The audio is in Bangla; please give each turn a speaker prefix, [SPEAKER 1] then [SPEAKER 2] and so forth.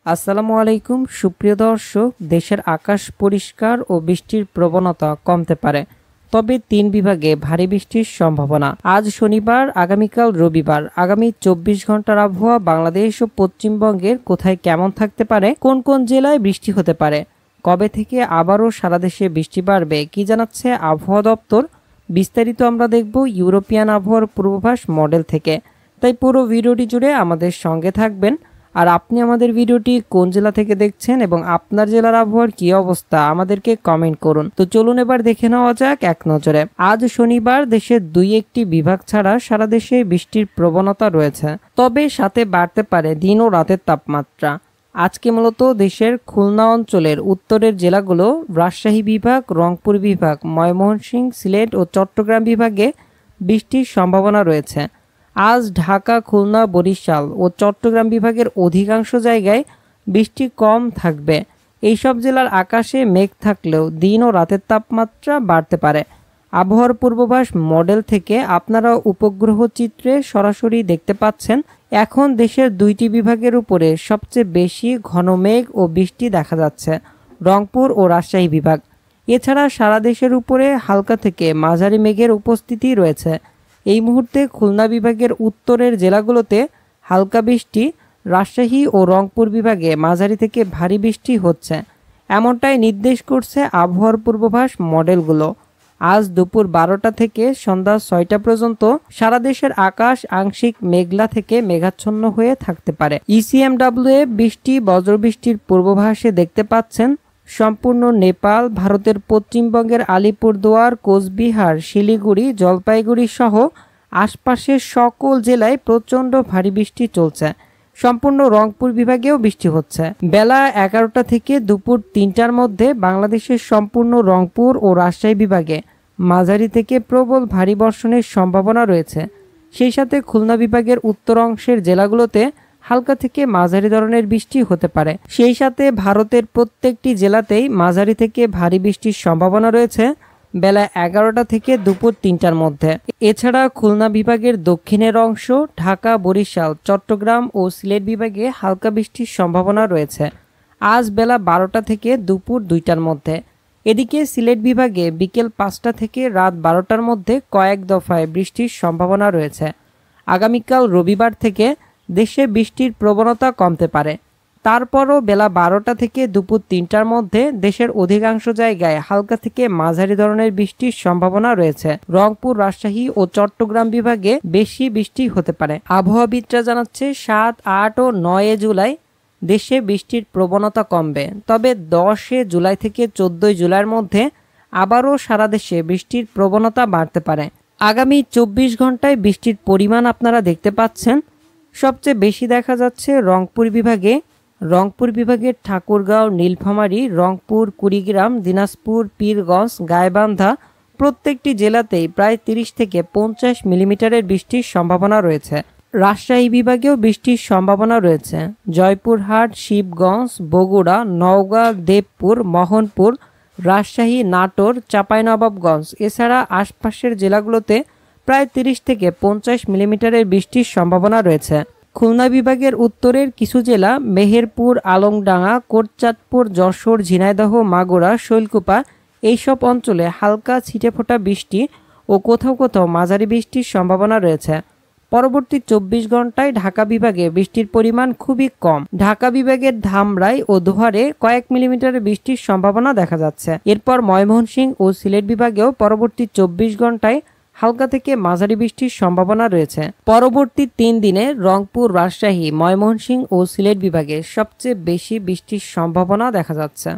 [SPEAKER 1] আসসালামু আলাইকুম সুপ্রিয় দর্শক। দেশের আকাশ পরিষ্কার ও বৃষ্টির প্রবণতা কমতে পারে, তবে 3 বিভাগে ভারী বৃষ্টির সম্ভাবনা। আজ শনিবার, আগামীকাল রবিবার। আগামী 24 ঘন্টার আবহাওয়া বাংলাদেশ ও পশ্চিমবঙ্গের কোথায় কেমন থাকতে পারে, কোন কোন জেলায় বৃষ্টি হতে পারে, কবে থেকে আবারও সারা দেশে বৃষ্টি বাড়বে, কি জানাচ্ছে আবহাওয়া দপ্তর, বিস্তারিত আমরা দেখব ইউরোপিয়ান আবহাওয়ার পূর্বাভাস মডেল থেকে। তাই পুরো ভিডিওটি জুড়ে আমাদের সঙ্গে থাকবেন। আর আপনি আমাদের ভিডিওটি কোন জেলা থেকে দেখছেন এবং আপনার জেলার আবহাওয়ার কি অবস্থা আমাদেরকে কমেন্ট করুন। তো চলুন এবার দেখে নেওয়া যাক এক নজরে। আজ শনিবার দেশের 2-1টি বিভাগ ছাড়া সারা দেশে বৃষ্টির প্রবণতা রয়েছে, তবে সাথে বাড়তে পারে দিন ও রাতের তাপমাত্রা। আজকে মূলত দেশের খুলনা অঞ্চলের উত্তরের জেলাগুলো, রাজশাহী বিভাগ, রংপুর বিভাগ, ময়মনসিংহ, সিলেট ও চট্টগ্রাম বিভাগে বৃষ্টির সম্ভাবনা রয়েছে। আজ ঢাকা, খুলনা, বরিশাল ও চট্টগ্রাম বিভাগের অধিকাংশ জায়গায় বৃষ্টি কম থাকবে। এইসব জেলার আকাশে মেঘ থাকলেও দিন ও রাতের তাপমাত্রা বাড়তে পারে। আবহাওয়ার পূর্বাভাস মডেল থেকে আপনারা উপগ্রহ চিত্রে সরাসরি দেখতে পাচ্ছেন। এখন দেশের 2টি বিভাগের উপরে সবচেয়ে বেশি ঘন মেঘ ও বৃষ্টি দেখা যাচ্ছে, রংপুর ও রাজশাহী বিভাগ। এছাড়া সারা দেশের উপরে হালকা থেকে মাঝারি মেঘের উপস্থিতি রয়েছে। এই মুহূর্তে খুলনা বিভাগের উত্তরের জেলাগুলোতে হালকা বৃষ্টি, রাজশাহী ও রংপুর বিভাগে মাঝারি থেকে ভারী বৃষ্টি হচ্ছে, এমনটাই নির্দেশ করছে আবহাওয়ার পূর্বাভাস মডেলগুলো। আজ দুপুর 12টা থেকে সন্ধ্যা 6টা পর্যন্ত সারা দেশের আকাশ আংশিক মেঘলা থেকে মেঘাচ্ছন্ন হয়ে থাকতে পারে। ইসিএমডব্লিউ বৃষ্টি বজ্রবৃষ্টির পূর্বাভাসে দেখতে পাচ্ছেন সম্পূর্ণ নেপাল, ভারতের পশ্চিমবঙ্গের আলিপুরদুয়ার, কোচবিহার, শিলিগুড়ি, জলপাইগুড়ি সহ আশপাশের সকল জেলায় প্রচণ্ড ভারী বৃষ্টি চলছে। সম্পূর্ণ রংপুর বিভাগেও বৃষ্টি হচ্ছে। বেলা 11টা থেকে দুপুর 3টার মধ্যে বাংলাদেশের সম্পূর্ণ রংপুর ও রাজশাহী বিভাগে মাঝারি থেকে প্রবল ভারী বর্ষণের সম্ভাবনা রয়েছে। সেই সাথে খুলনা বিভাগের উত্তর অংশের জেলাগুলোতে হালকা থেকে মাঝারি ধরনের বৃষ্টি হতে পারে। সেই সাথে ভারতের প্রত্যেকটি জেলাতেই মাঝারি থেকে ভারী বৃষ্টির সম্ভাবনা রয়েছে বেলা 11টা থেকে দুপুর 3টার মধ্যে। এছাড়া খুলনা বিভাগের দক্ষিণের অংশ, ঢাকা, বরিশাল, চট্টগ্রাম ও সিলেট বিভাগে হালকা বৃষ্টির সম্ভাবনা রয়েছে আজ বেলা 12টা থেকে দুপুর 2টার মধ্যে। এদিকে সিলেট বিভাগে বিকেল 5টা থেকে রাত 12টার মধ্যে কয়েক দফায় বৃষ্টির সম্ভাবনা রয়েছে। আগামীকাল রবিবার থেকে দেশে বৃষ্টির প্রবণতা কমতে পারে। তারপরও বেলা 12টা থেকে দুপুর 3টার মধ্যে দেশের অধিকাংশ জায়গায় হালকা থেকে মাঝারি ধরনের বৃষ্টির সম্ভাবনা রয়েছে। রংপুর, রাজশাহী ও চট্টগ্রাম বিভাগে বেশি বৃষ্টি হতে পারে। আবহাওয়াবিদরা জানাচ্ছে 7, 8 ও 9 জুলাই দেশে বৃষ্টির প্রবণতা কমবে, তবে 10 জুলাই থেকে 14 জুলাইয়ের মধ্যে আবারও সারা দেশে বৃষ্টির প্রবণতা বাড়তে পারে। আগামী 24 ঘন্টায় বৃষ্টির পরিমাণ আপনারা দেখতে পাচ্ছেন সবচেয়ে বেশি দেখা যাচ্ছে রংপুর বিভাগে। রংপুর বিভাগের ঠাকুরগাঁও, নীলফামারী, রংপুর, কুড়িগ্রাম, দিনাজপুর, পীরগঞ্জ, গাইবান্ধা প্রত্যেকটি জেলাতেই প্রায় 30 থেকে 50 মিলিমিটারের বৃষ্টির সম্ভাবনা রয়েছে। রাজশাহী বিভাগেও বৃষ্টির সম্ভাবনা রয়েছে। জয়পুরহাট, শিবগঞ্জ, বগুড়া, নওগাঁ, দেবপুর, মোহনপুর, রাজশাহী, নাটোর, চাঁপাইনবাবগঞ্জ এছাড়া আশপাশের জেলাগুলোতে প্রায় 30 থেকে 50 মিলিমিটারের বৃষ্টির সম্ভাবনা রয়েছে। খুলনা বিভাগের উত্তরের কিছু জেলা মেহেরপুর, আলমডাঙ্গা, কোটচাঁদপুর, যশোর, ঝিনাইদহ, মাগুরা, শৈলকুপা এইসব অঞ্চলে হালকা ছিটেফোঁটা বৃষ্টি ও কোথাও কোথাও মাঝারি বৃষ্টির সম্ভাবনা রয়েছে। পরবর্তী 24 ঘন্টায় ঢাকা বিভাগে বৃষ্টির পরিমাণ খুবই কম। ঢাকা বিভাগের ধামরাই ও দোহারে কয়েক মিলিমিটারের বৃষ্টির সম্ভাবনা দেখা যাচ্ছে। এরপর ময়মনসিংহ ও সিলেট বিভাগেও পরবর্তী 24 ঘন্টায় হালকা থেকে মাঝারি বৃষ্টির সম্ভাবনা রয়েছে। পরবর্তী 3 দিনে রংপুর, রাজশাহী, ময়মনসিংহ ও সিলেট বিভাগে সবচেয়ে বেশি বৃষ্টির সম্ভাবনা দেখা যাচ্ছে।